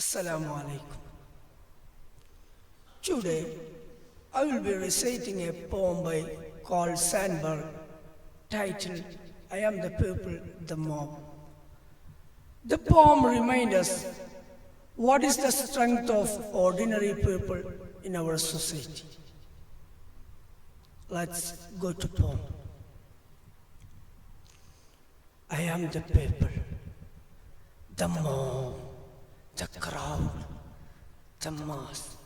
Assalamu alaikum. Today, I will be reciting a poem by Carl Sandburg titled, I Am the People, the Mob. The poem reminds us what is the strength of ordinary people in our society. Let's go to poem. I am the people, the mob, the crowd, the mass.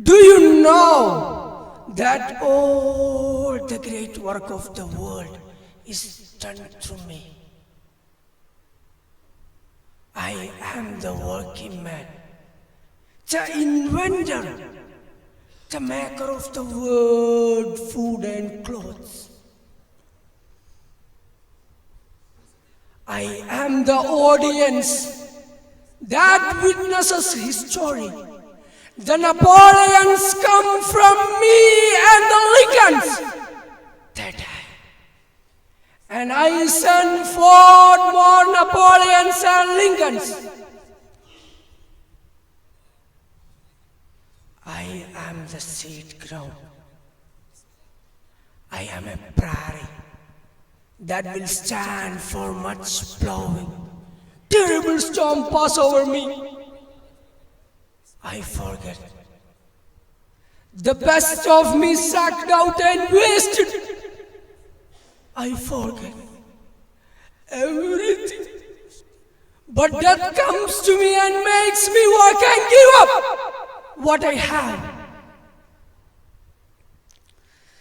Do you know that all the great work of the world is done through me? I am the working man, the inventor, the maker of the world, food and clothes. I am the audience that witnesses history. The Napoleons come from me and the Lincolns. They die. And I send forth more Napoleons and Lincolns. I am the seed ground. I am a prairie that will stand for much plowing. Terrible storm pass over me. I forget. The best of me sucked out and wasted. I forget everything. But death comes to me and makes me work and give up what I have.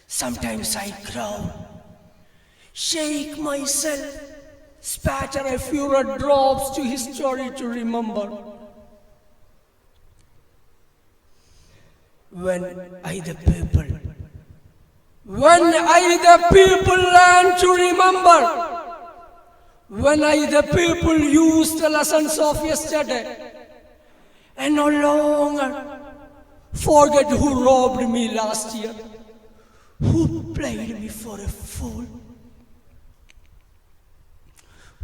Sometimes I growl, shake myself, spatter a few red drops to history to remember. When I the people learn to remember, when I the people use the lessons of yesterday and no longer forget who robbed me last year, who played me for a fool,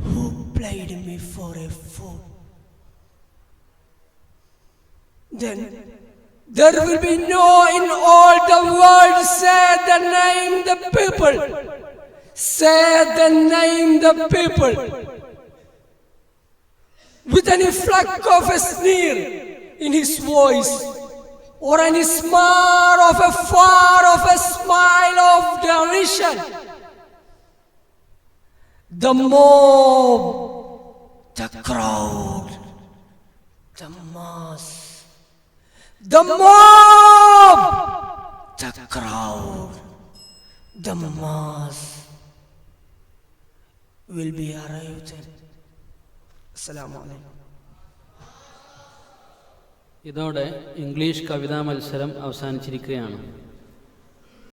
who played me for a fool. Then there will be no in all the world say the name the people. Say the name the people. With any fleck of a sneer in his voice, or any smile of a smile of derision. The mob, the crowd, the mass. The mob, the crowd, the mass will be arrived at. Assalamu alaikum. ഇതോടെ English കവിതാ മത്സരം അവസാനിച്ചിരിക്കുകയാണ്.